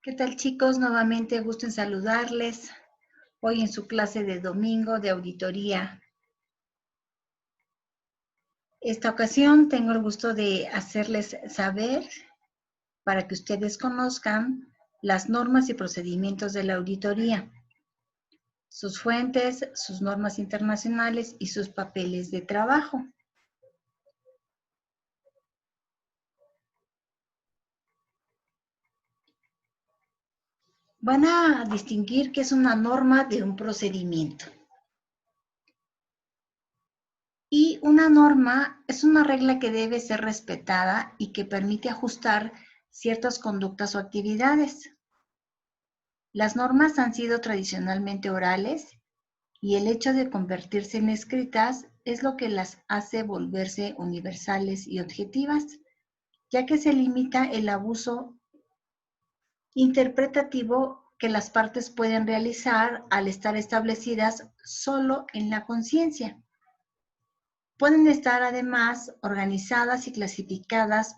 ¿Qué tal, chicos? Nuevamente gusto en saludarles hoy en su clase de domingo de auditoría. Esta ocasión tengo el gusto de hacerles saber, para que ustedes conozcan, las normas y procedimientos de la auditoría, sus fuentes, sus normas internacionales y sus papeles de trabajo. Van a distinguir qué es una norma de un procedimiento. Y una norma es una regla que debe ser respetada y que permite ajustar ciertas conductas o actividades. Las normas han sido tradicionalmente orales y el hecho de convertirse en escritas es lo que las hace volverse universales y objetivas, ya que se limita el abuso interpretativo que las partes pueden realizar al estar establecidas solo en la conciencia. Pueden estar además organizadas y clasificadas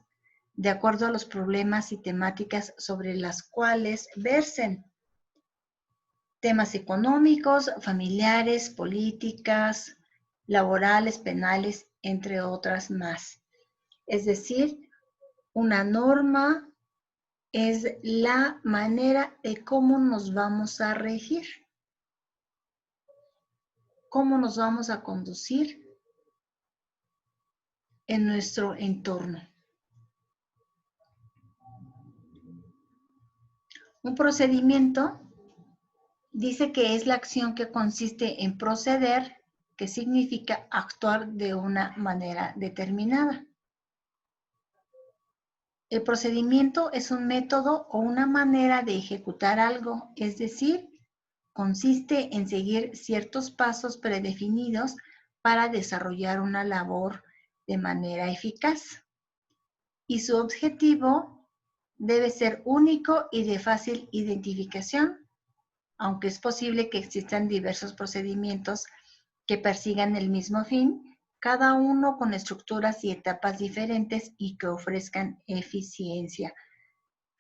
de acuerdo a los problemas y temáticas sobre las cuales versen. Temas económicos, familiares, políticas, laborales, penales, entre otras más. Es decir, una norma es la manera de cómo nos vamos a regir, cómo nos vamos a conducir en nuestro entorno. Un procedimiento dice que es la acción que consiste en proceder, que significa actuar de una manera determinada. El procedimiento es un método o una manera de ejecutar algo, es decir, consiste en seguir ciertos pasos predefinidos para desarrollar una labor de manera eficaz. Y su objetivo debe ser único y de fácil identificación, aunque es posible que existan diversos procedimientos que persigan el mismo fin, cada uno con estructuras y etapas diferentes y que ofrezcan eficiencia.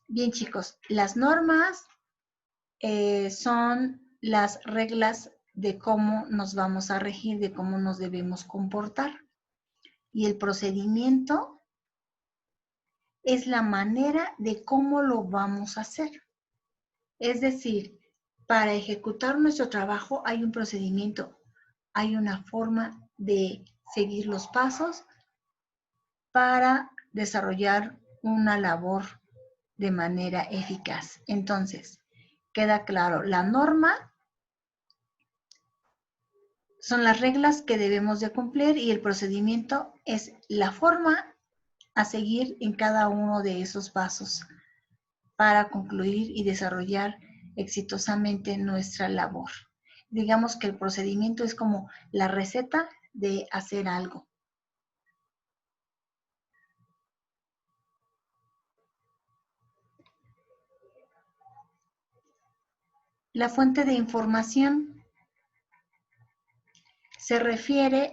Bien, chicos, las normas son las reglas de cómo nos vamos a regir, de cómo nos debemos comportar. Y el procedimiento es la manera de cómo lo vamos a hacer. Es decir, para ejecutar nuestro trabajo hay un procedimiento, hay una forma de seguir los pasos para desarrollar una labor de manera eficaz. Entonces, queda claro, la norma son las reglas que debemos de cumplir y el procedimiento es la forma a seguir en cada uno de esos pasos para concluir y desarrollar exitosamente nuestra labor. Digamos que el procedimiento es como la receta de hacer algo. La fuente de información se refiere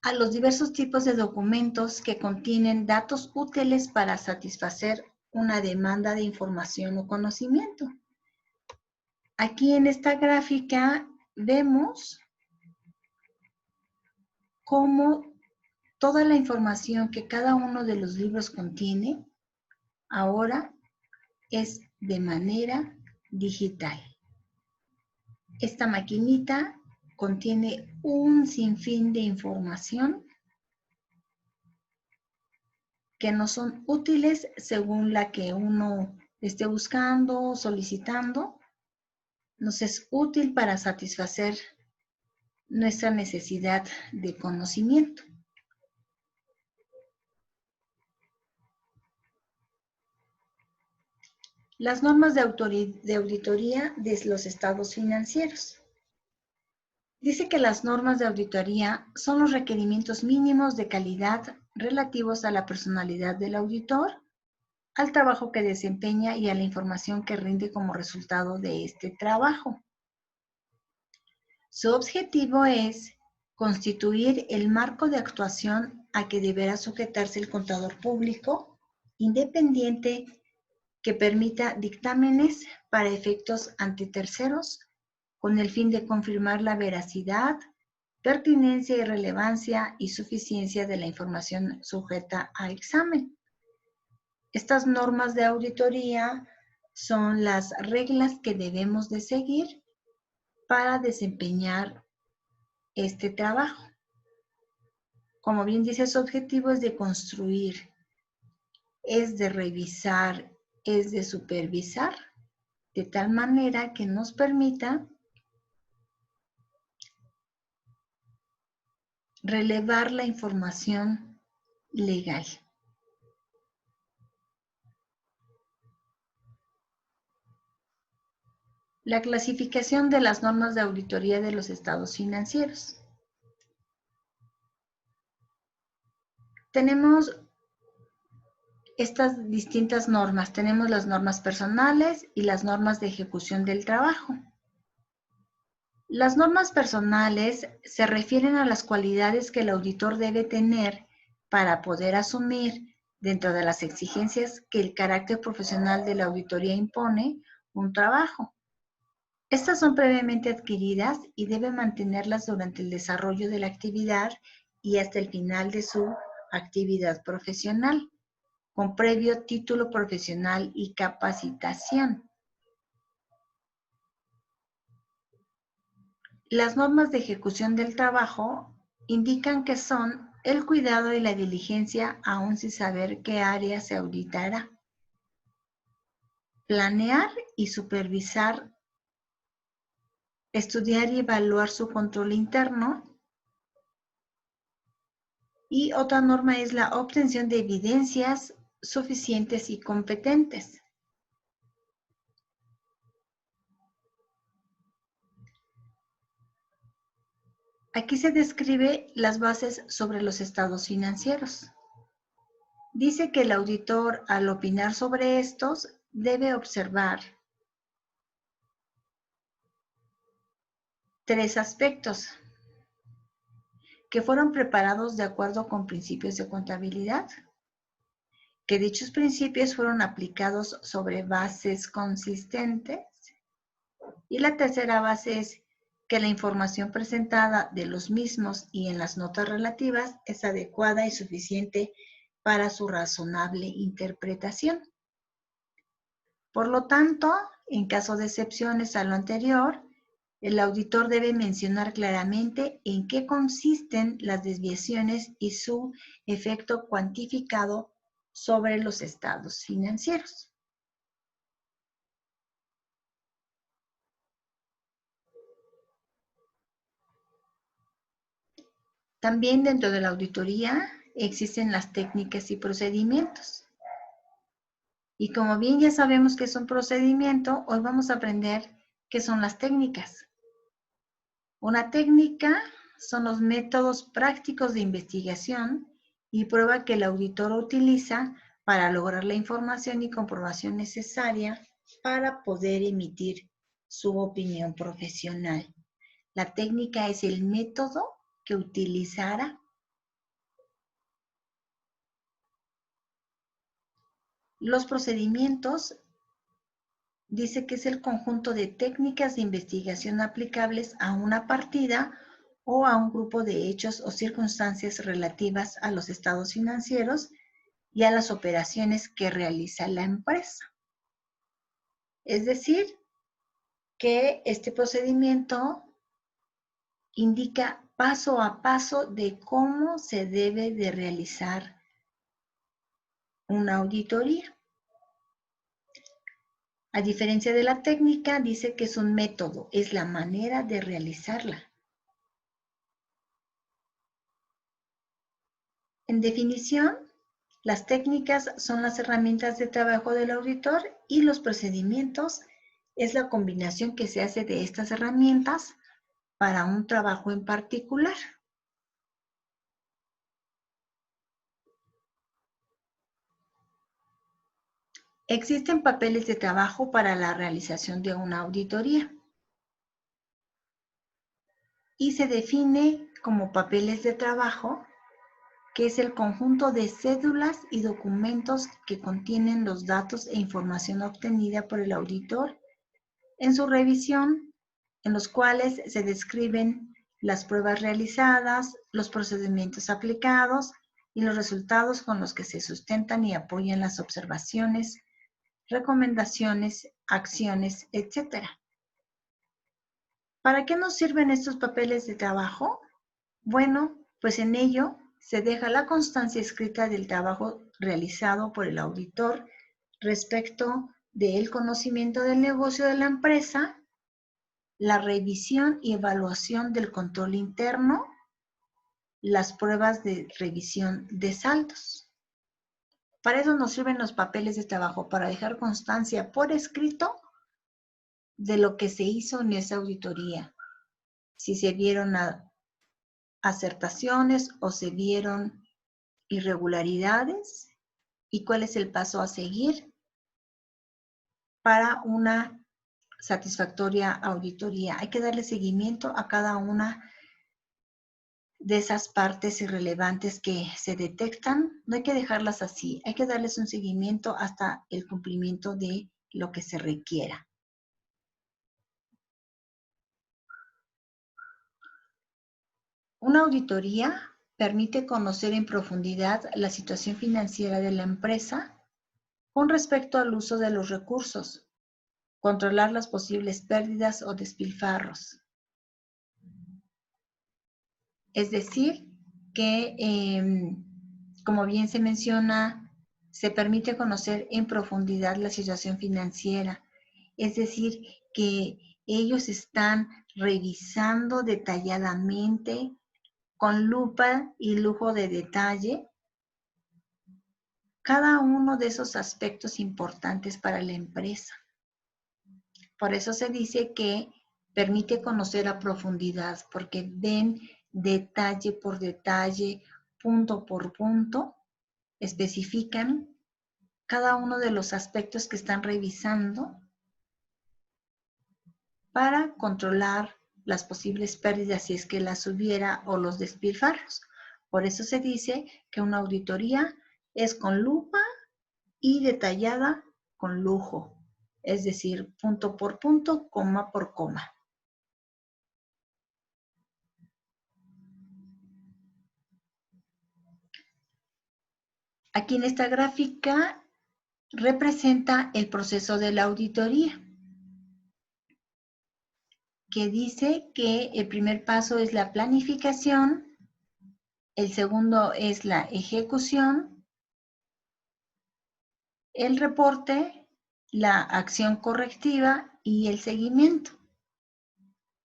a los diversos tipos de documentos que contienen datos útiles para satisfacer una demanda de información o conocimiento. Aquí en esta gráfica vemos cómo toda la información que cada uno de los libros contiene ahora es de manera digital. Esta maquinita contiene un sinfín de información que no son útiles según la que uno esté buscando, solicitando. Nos es útil para satisfacer nuestra necesidad de conocimiento. Las normas de auditoría de los estados financieros. Dice que las normas de auditoría son los requerimientos mínimos de calidad relativos a la personalidad del auditor, al trabajo que desempeña y a la información que rinde como resultado de este trabajo. Su objetivo es constituir el marco de actuación a que deberá sujetarse el contador público, independiente que permita dictámenes para efectos ante terceros con el fin de confirmar la veracidad, pertinencia y relevancia y suficiencia de la información sujeta a examen. Estas normas de auditoría son las reglas que debemos de seguir para desempeñar este trabajo. Como bien dice, su objetivo es de construir, es de revisar, es de supervisar, de tal manera que nos permita relevar la información legal. La clasificación de las normas de auditoría de los estados financieros. Tenemos estas distintas normas. Tenemos las normas personales y las normas de ejecución del trabajo. Las normas personales se refieren a las cualidades que el auditor debe tener para poder asumir, dentro de las exigencias que el carácter profesional de la auditoría impone, un trabajo. Estas son previamente adquiridas y debe mantenerlas durante el desarrollo de la actividad y hasta el final de su actividad profesional, con previo título profesional y capacitación. Las normas de ejecución del trabajo indican que son el cuidado y la diligencia aún sin saber qué área se auditará. Planear y supervisar, estudiar y evaluar su control interno. Y otra norma es la obtención de evidencias suficientes y competentes. Aquí se describe las bases sobre los estados financieros. Dice que el auditor, al opinar sobre estos, debe observar tres aspectos: que fueron preparados de acuerdo con principios de contabilidad, que dichos principios fueron aplicados sobre bases consistentes, y la tercera base es que la información presentada de los mismos y en las notas relativas es adecuada y suficiente para su razonable interpretación. Por lo tanto, en caso de excepciones a lo anterior, el auditor debe mencionar claramente en qué consisten las desviaciones y su efecto cuantificado sobre los estados financieros. También dentro de la auditoría existen las técnicas y procedimientos. Y como bien ya sabemos que es un procedimiento, hoy vamos a aprender qué son las técnicas. Una técnica son los métodos prácticos de investigación y prueba que el auditor utiliza para lograr la información y comprobación necesaria para poder emitir su opinión profesional. La técnica es el método que utilizará. Los procedimientos dice que es el conjunto de técnicas de investigación aplicables a una partida o a un grupo de hechos o circunstancias relativas a los estados financieros y a las operaciones que realiza la empresa. Es decir, que este procedimiento indica paso a paso de cómo se debe de realizar una auditoría. A diferencia de la técnica, dice que es un método, es la manera de realizarla. En definición, las técnicas son las herramientas de trabajo del auditor y los procedimientos es la combinación que se hace de estas herramientas para un trabajo en particular. Existen papeles de trabajo para la realización de una auditoría y se define como papeles de trabajo que es el conjunto de cédulas y documentos que contienen los datos e información obtenida por el auditor en su revisión, en los cuales se describen las pruebas realizadas, los procedimientos aplicados y los resultados con los que se sustentan y apoyan las observaciones, recomendaciones, acciones, etc. ¿Para qué nos sirven estos papeles de trabajo? Bueno, pues en ello se deja la constancia escrita del trabajo realizado por el auditor respecto del conocimiento del negocio de la empresa, la revisión y evaluación del control interno, las pruebas de revisión de saldos. Para eso nos sirven los papeles de trabajo, para dejar constancia por escrito de lo que se hizo en esa auditoría. Si se vieron acertaciones o se vieron irregularidades y cuál es el paso a seguir para una satisfactoria auditoría. Hay que darle seguimiento a cada una de esas partes irrelevantes que se detectan. No hay que dejarlas así, hay que darles un seguimiento hasta el cumplimiento de lo que se requiera. Una auditoría permite conocer en profundidad la situación financiera de la empresa con respecto al uso de los recursos, controlar las posibles pérdidas o despilfarros. Es decir, que, como bien se menciona, se permite conocer en profundidad la situación financiera. Es decir, que ellos están revisando detalladamente, con lupa y lujo de detalle, cada uno de esos aspectos importantes para la empresa. Por eso se dice que permite conocer a profundidad, porque ven detalle por detalle, punto por punto, especifican cada uno de los aspectos que están revisando para controlar las posibles pérdidas si es que las hubiera o los despilfarros. Por eso se dice que una auditoría es con lupa y detallada con lujo, es decir, punto por punto, coma por coma. Aquí en esta gráfica representa el proceso de la auditoría, que dice que el primer paso es la planificación, el segundo es la ejecución, el reporte, la acción correctiva y el seguimiento.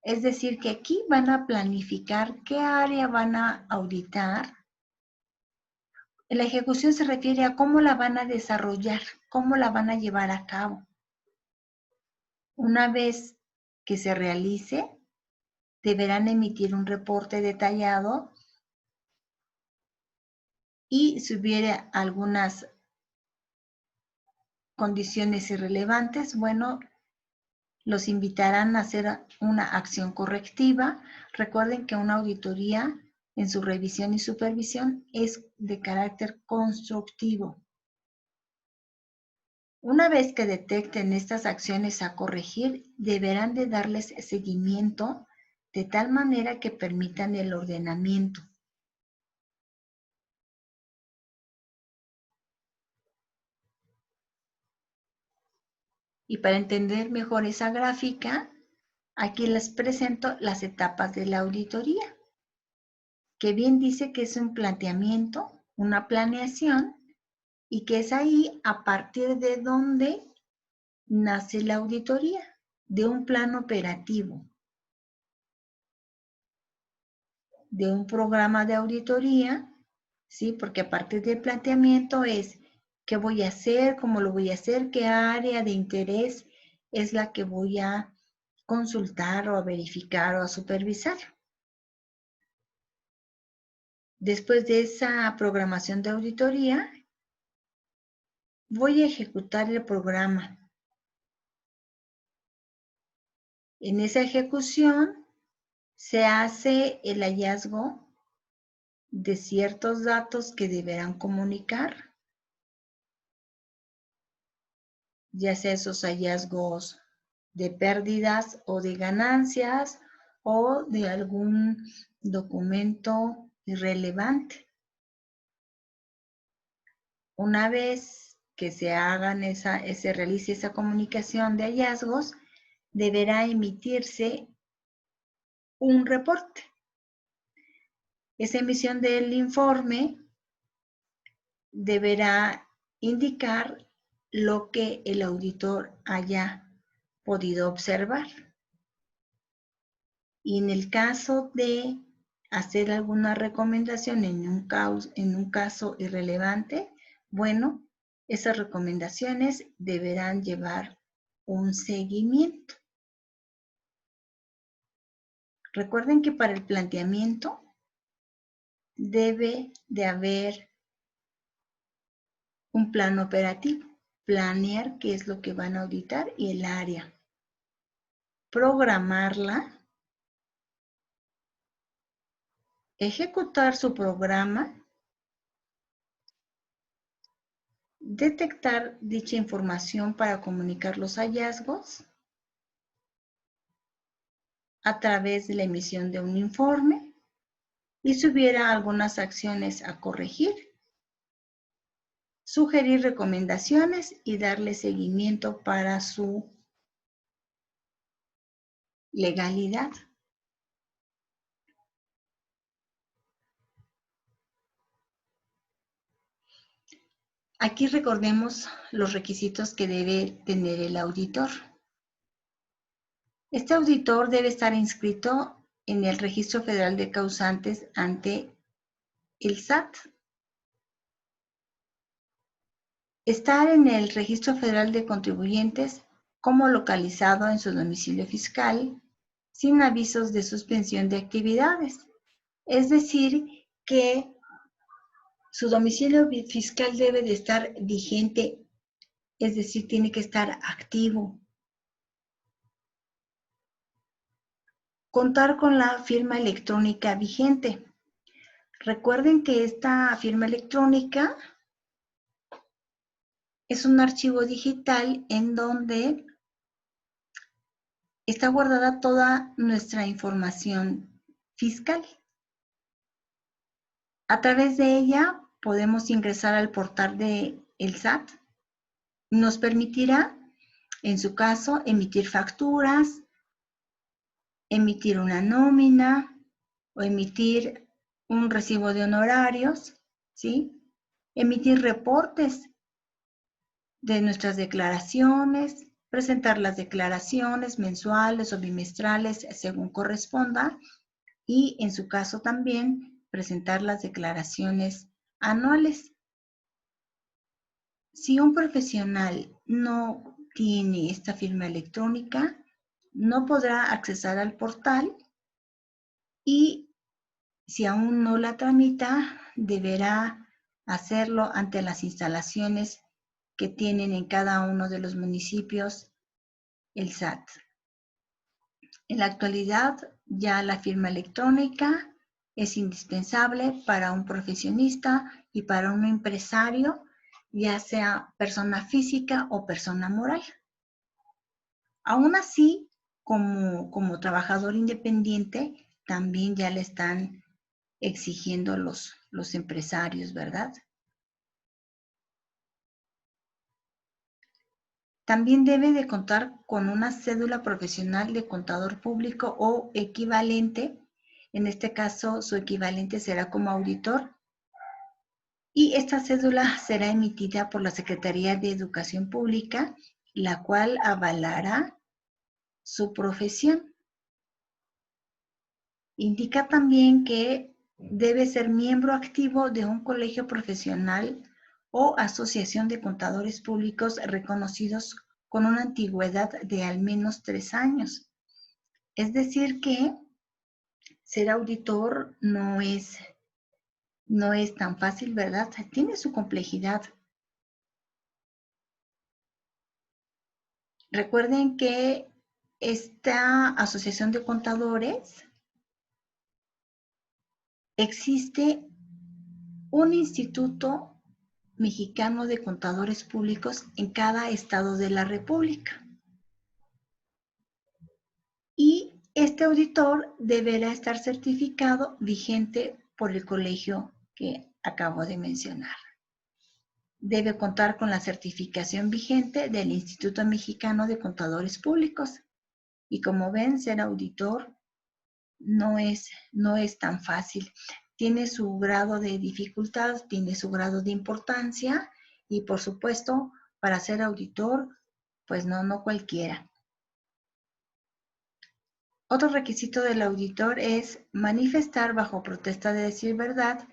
Es decir, que aquí van a planificar qué área van a auditar. La ejecución se refiere a cómo la van a desarrollar, cómo la van a llevar a cabo. Una vez que se realice, deberán emitir un reporte detallado y si hubiera algunas condiciones irrelevantes, bueno, los invitarán a hacer una acción correctiva. Recuerden que una auditoría en su revisión y supervisión es de carácter constructivo. Una vez que detecten estas acciones a corregir, deberán de darles seguimiento de tal manera que permitan el ordenamiento. Y para entender mejor esa gráfica, aquí les presento las etapas de la auditoría, que bien dice que es un planteamiento, una planeación, y que es ahí a partir de donde nace la auditoría, de un plan operativo, de un programa de auditoría, ¿sí? Porque a partir del planteamiento es qué voy a hacer, cómo lo voy a hacer, qué área de interés es la que voy a consultar o a verificar o a supervisar. Después de esa programación de auditoría, voy a ejecutar el programa. En esa ejecución se hace el hallazgo de ciertos datos que deberán comunicar, ya sea esos hallazgos de pérdidas o de ganancias o de algún documento irrelevante. Una vez que se realice esa comunicación de hallazgos, deberá emitirse un reporte. Esa emisión del informe deberá indicar lo que el auditor haya podido observar. Y en el caso de hacer alguna recomendación en un caso irrelevante, bueno, esas recomendaciones deberán llevar un seguimiento. Recuerden que para el planteamiento debe de haber un plan operativo, planear qué es lo que van a auditar y el área, programarla, ejecutar su programa, detectar dicha información para comunicar los hallazgos a través de la emisión de un informe y si hubiera algunas acciones a corregir, sugerir recomendaciones y darle seguimiento para su legalidad. Aquí recordemos los requisitos que debe tener el auditor. Este auditor debe estar inscrito en el Registro Federal de Causantes ante el SAT. Estar en el Registro Federal de Contribuyentes como localizado en su domicilio fiscal, sin avisos de suspensión de actividades. Es decir, que su domicilio fiscal debe de estar vigente, es decir, tiene que estar activo. Contar con la firma electrónica vigente. Recuerden que esta firma electrónica es un archivo digital en donde está guardada toda nuestra información fiscal. A través de ella podemos ingresar al portal del SAT. Nos permitirá, en su caso, emitir facturas, emitir una nómina o emitir un recibo de honorarios, ¿sí? Emitir reportes de nuestras declaraciones, presentar las declaraciones mensuales o bimestrales según corresponda y en su caso también presentar las declaraciones anuales. Si un profesional no tiene esta firma electrónica, no podrá accesar al portal y si aún no la tramita, deberá hacerlo ante las instalaciones que tienen en cada uno de los municipios el SAT. En la actualidad, ya la firma electrónica es indispensable para un profesionista y para un empresario, ya sea persona física o persona moral. Aún así, como trabajador independiente, también ya le están exigiendo los empresarios, ¿verdad? También debe de contar con una cédula profesional de contador público o equivalente. En este caso, su equivalente será como auditor. Y esta cédula será emitida por la Secretaría de Educación Pública, la cual avalará su profesión. Indica también que debe ser miembro activo de un colegio profesional o asociación de contadores públicos reconocidos con una antigüedad de al menos 3 años. Es decir que ser auditor no es tan fácil, ¿verdad? Tiene su complejidad. Recuerden que esta asociación de contadores existe un instituto mexicano de contadores públicos en cada estado de la República. Y este auditor deberá estar certificado vigente por el colegio que acabo de mencionar. Debe contar con la certificación vigente del Instituto Mexicano de Contadores Públicos. Y como ven, ser auditor no es tan fácil. Tiene su grado de dificultad, tiene su grado de importancia y por supuesto, para ser auditor, pues no cualquiera. Otro requisito del auditor es manifestar bajo protesta de decir verdad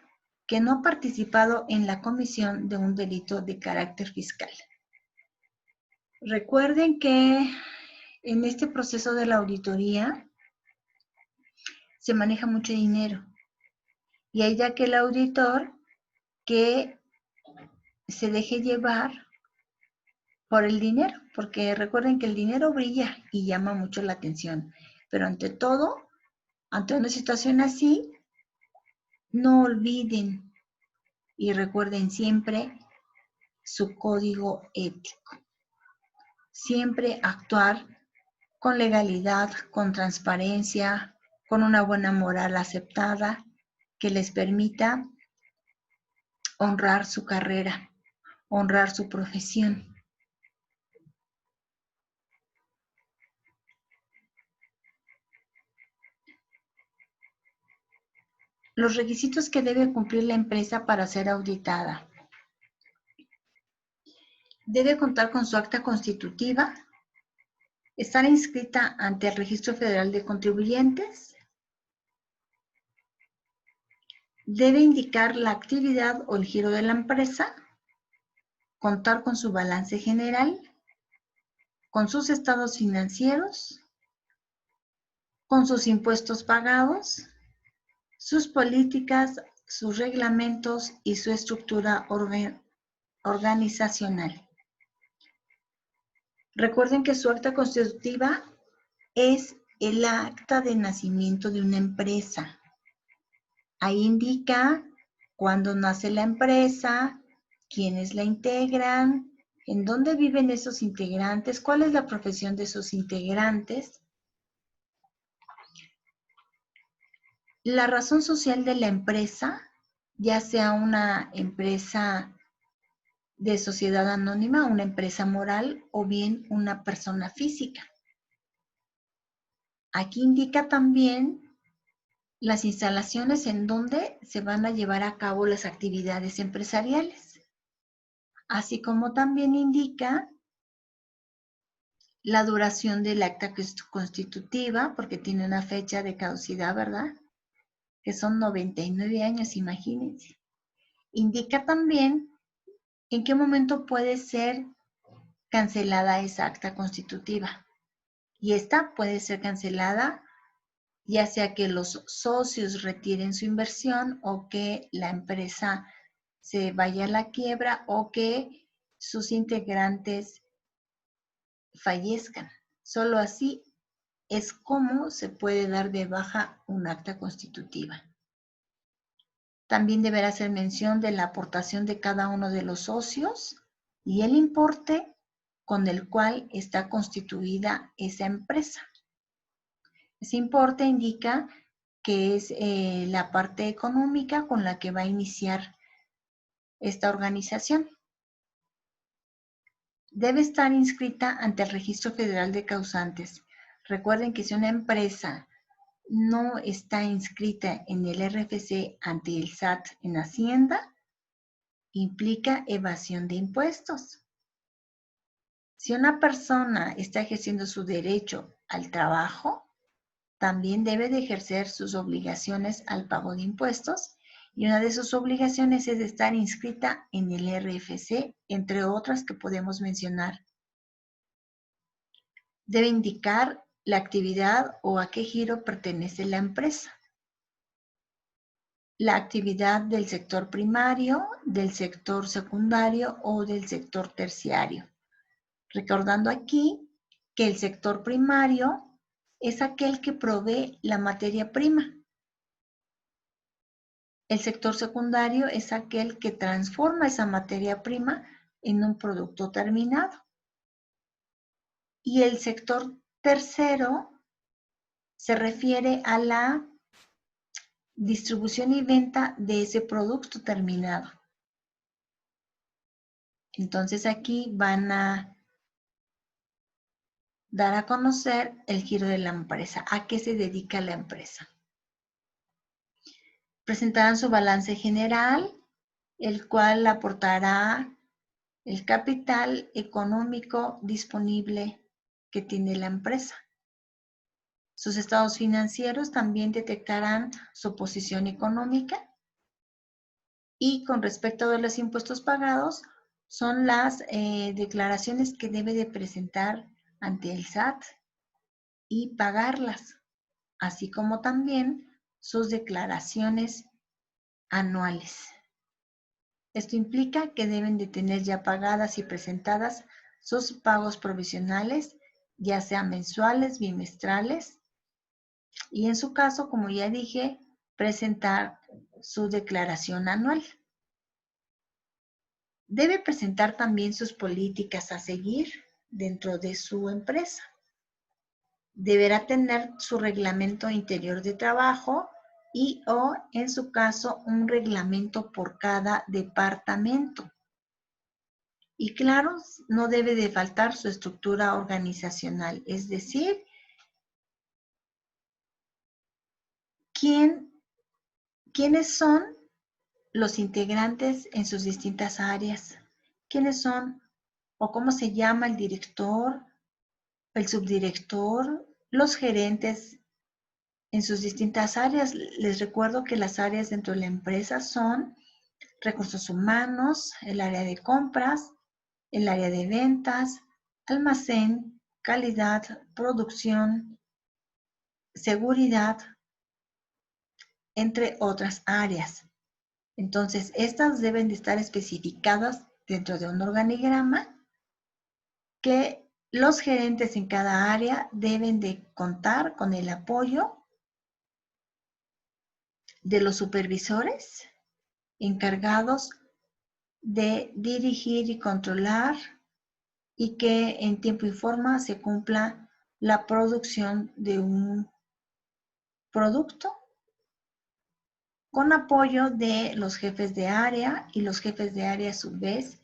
que no ha participado en la comisión de un delito de carácter fiscal. Recuerden que en este proceso de la auditoría se maneja mucho dinero y hay de aquel auditor que se deje llevar por el dinero, porque recuerden que el dinero brilla y llama mucho la atención, pero ante todo, ante una situación así, no olviden y recuerden siempre su código ético. Siempre actuar con legalidad, con transparencia, con una buena moral aceptada que les permita honrar su carrera, honrar su profesión. Los requisitos que debe cumplir la empresa para ser auditada. Debe contar con su acta constitutiva, estar inscrita ante el Registro Federal de Contribuyentes, debe indicar la actividad o el giro de la empresa, contar con su balance general, con sus estados financieros, con sus impuestos pagados, sus políticas, sus reglamentos y su estructura organizacional. Recuerden que su acta constitutiva es el acta de nacimiento de una empresa. Ahí indica cuándo nace la empresa, quiénes la integran, en dónde viven esos integrantes, cuál es la profesión de esos integrantes, la razón social de la empresa, ya sea una empresa de sociedad anónima, una empresa moral o bien una persona física. Aquí indica también las instalaciones en donde se van a llevar a cabo las actividades empresariales, así como también indica la duración del acta constitutiva, porque tiene una fecha de caducidad, ¿verdad? Que son 99 años, imagínense. Indica también en qué momento puede ser cancelada esa acta constitutiva. Y esta puede ser cancelada ya sea que los socios retiren su inversión o que la empresa se vaya a la quiebra o que sus integrantes fallezcan. Solo así es como se puede dar de baja un acta constitutiva. También deberá hacer mención de la aportación de cada uno de los socios y el importe con el cual está constituida esa empresa. Ese importe indica que es la parte económica con la que va a iniciar esta organización. Debe estar inscrita ante el Registro Federal de Causantes. Recuerden que si una empresa no está inscrita en el RFC ante el SAT en Hacienda, implica evasión de impuestos. Si una persona está ejerciendo su derecho al trabajo, también debe de ejercer sus obligaciones al pago de impuestos y una de sus obligaciones es estar inscrita en el RFC, entre otras que podemos mencionar. Debe indicar la actividad o a qué giro pertenece la empresa. La actividad del sector primario, del sector secundario o del sector terciario. Recordando aquí que el sector primario es aquel que provee la materia prima. El sector secundario es aquel que transforma esa materia prima en un producto terminado. Y el sector tercero se refiere a la distribución y venta de ese producto terminado. Entonces aquí van a dar a conocer el giro de la empresa, a qué se dedica la empresa. Presentarán su balance general, el cual aportará el capital económico disponible que tiene la empresa. Sus estados financieros también detectarán su posición económica y con respecto a los impuestos pagados son las declaraciones que debe de presentar ante el SAT y pagarlas, así como también sus declaraciones anuales. Esto implica que deben de tener ya pagadas y presentadas sus pagos provisionales, ya sean mensuales, bimestrales, y en su caso, como ya dije, presentar su declaración anual. Debe presentar también sus políticas a seguir dentro de su empresa. Deberá tener su reglamento interior de trabajo y o, en su caso, un reglamento por cada departamento. Y claro, no debe de faltar su estructura organizacional, es decir, quiénes son los integrantes en sus distintas áreas, quiénes son o cómo se llama el director, el subdirector, los gerentes en sus distintas áreas. Les recuerdo que las áreas dentro de la empresa son recursos humanos, el área de compras, el área de ventas, almacén, calidad, producción, seguridad, entre otras áreas. Entonces, estas deben de estar especificadas dentro de un organigrama que los gerentes en cada área deben de contar con el apoyo de los supervisores encargados de dirigir y controlar y que en tiempo y forma se cumpla la producción de un producto con apoyo de los jefes de área, y los jefes de área a su vez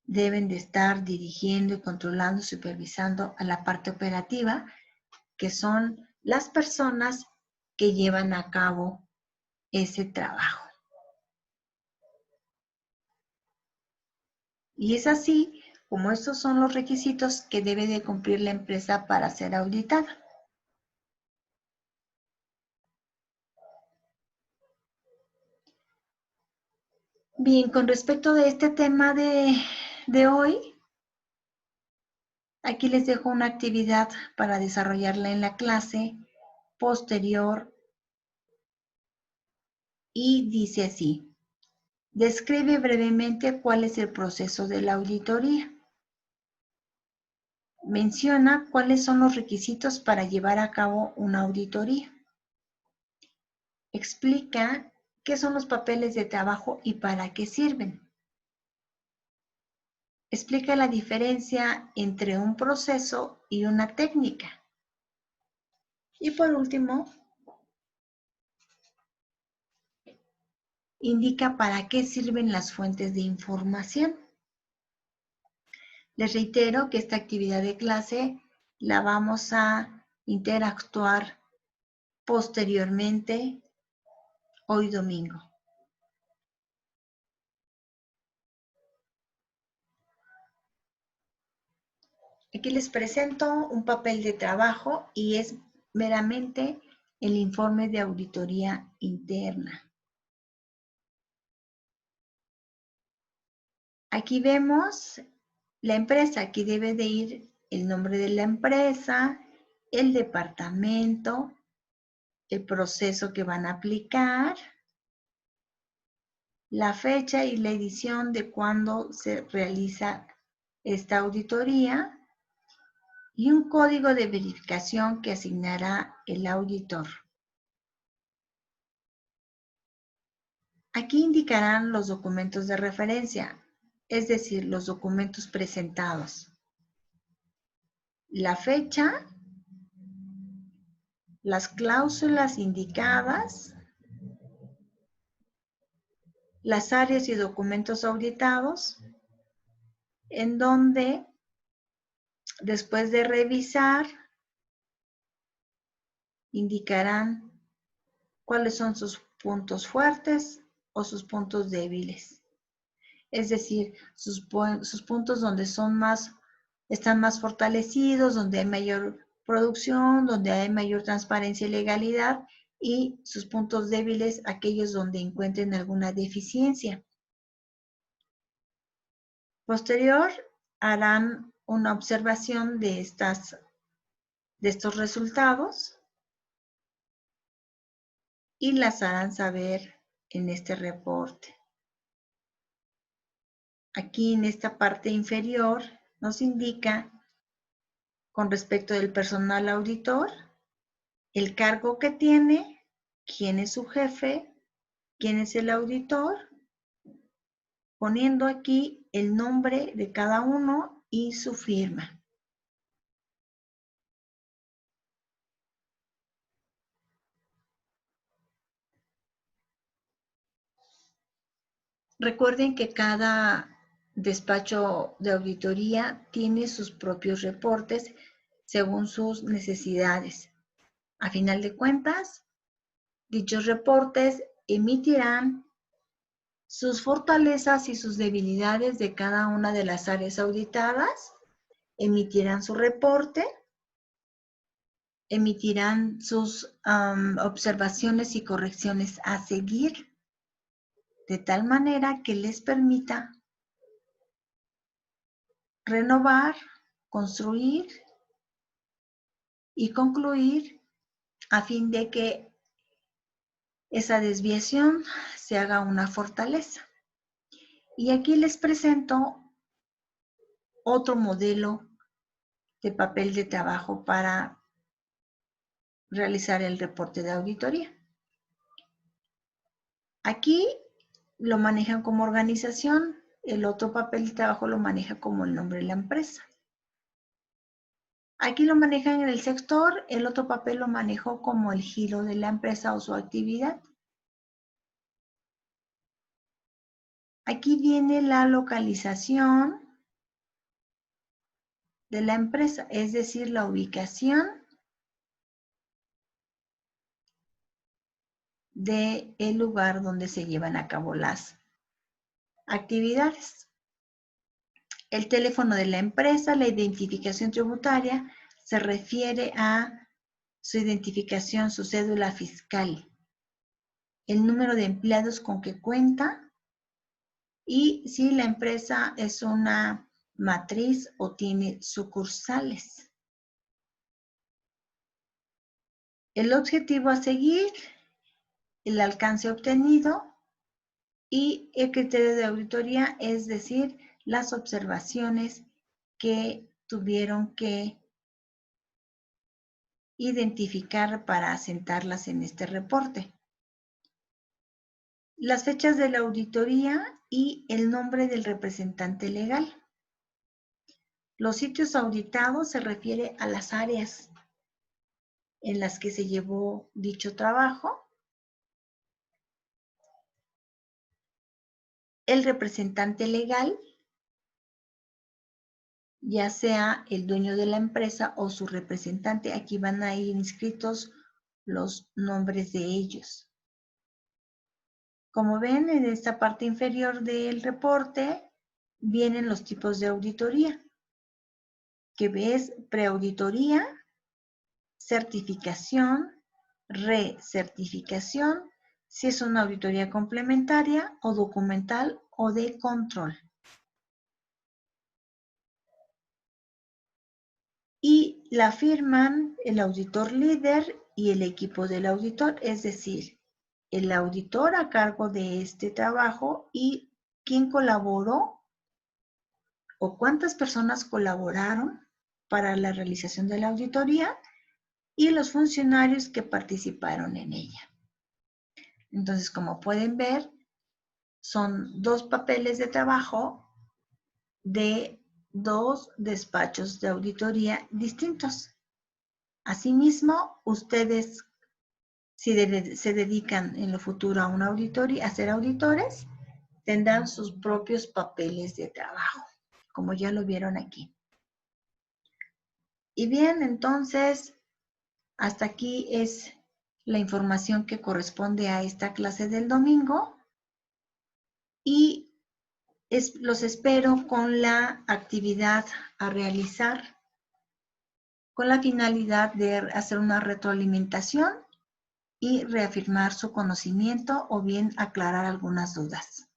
deben de estar dirigiendo y controlando, supervisando a la parte operativa, que son las personas que llevan a cabo ese trabajo. Y es así como estos son los requisitos que debe de cumplir la empresa para ser auditada. Bien, con respecto de este tema de hoy, aquí les dejo una actividad para desarrollarla en la clase posterior y dice así: describe brevemente cuál es el proceso de la auditoría. Menciona cuáles son los requisitos para llevar a cabo una auditoría. Explica qué son los papeles de trabajo y para qué sirven. Explica la diferencia entre un proceso y una técnica. Y por último, indica para qué sirven las fuentes de información. Les reitero que esta actividad de clase la vamos a interactuar posteriormente hoy domingo. Aquí les presento un papel de trabajo y es meramente el informe de auditoría interna. Aquí vemos la empresa, aquí debe de ir el nombre de la empresa, el departamento, el proceso que van a aplicar, la fecha y la edición de cuando se realiza esta auditoría y un código de verificación que asignará el auditor. Aquí indicarán los documentos de referencia, es decir, los documentos presentados, la fecha, las cláusulas indicadas, las áreas y documentos auditados, en donde después de revisar indicarán cuáles son sus puntos fuertes o sus puntos débiles. Es decir, sus puntos donde están más fortalecidos, donde hay mayor producción, donde hay mayor transparencia y legalidad, y sus puntos débiles, aquellos donde encuentren alguna deficiencia. Posterior, harán una observación de estos resultados y las harán saber en este reporte. Aquí en esta parte inferior nos indica con respecto del personal auditor, el cargo que tiene, quién es su jefe, quién es el auditor, poniendo aquí el nombre de cada uno y su firma. Recuerden que cada despacho de auditoría tiene sus propios reportes según sus necesidades. A final de cuentas, dichos reportes emitirán sus fortalezas y sus debilidades de cada una de las áreas auditadas, emitirán su reporte, emitirán sus observaciones y correcciones a seguir, de tal manera que les permita renovar, construir y concluir a fin de que esa desviación se haga una fortaleza. Y aquí les presento otro modelo de papel de trabajo para realizar el reporte de auditoría. Aquí lo manejan como organización, el otro papel de trabajo lo maneja como el nombre de la empresa. Aquí lo manejan en el sector, el otro papel lo manejó como el giro de la empresa o su actividad. Aquí viene la localización de la empresa, es decir, la ubicación del lugar donde se llevan a cabo las actividades. El teléfono de la empresa, la identificación tributaria, se refiere a su identificación, su cédula fiscal, el número de empleados con que cuenta y si la empresa es una matriz o tiene sucursales. El objetivo a seguir, el alcance obtenido y el criterio de auditoría, es decir, las observaciones que tuvieron que identificar para asentarlas en este reporte. Las fechas de la auditoría y el nombre del representante legal. Los sitios auditados se refiere a las áreas en las que se llevó dicho trabajo. El representante legal, ya sea el dueño de la empresa o su representante, aquí van a ir inscritos los nombres de ellos. Como ven, en esta parte inferior del reporte vienen los tipos de auditoría, que ves preauditoría, certificación, recertificación, si es una auditoría complementaria o documental o de control. Y la firman el auditor líder y el equipo del auditor, es decir, el auditor a cargo de este trabajo y quién colaboró o cuántas personas colaboraron para la realización de la auditoría y los funcionarios que participaron en ella. Entonces, como pueden ver, son 2 papeles de trabajo de 2 despachos de auditoría distintos. Asimismo, ustedes, si se dedican en lo futuro a una auditoría, a ser auditores, tendrán sus propios papeles de trabajo, como ya lo vieron aquí. Y bien, entonces, hasta aquí es la información que corresponde a esta clase del domingo y los espero con la actividad a realizar con la finalidad de hacer una retroalimentación y reafirmar su conocimiento o bien aclarar algunas dudas.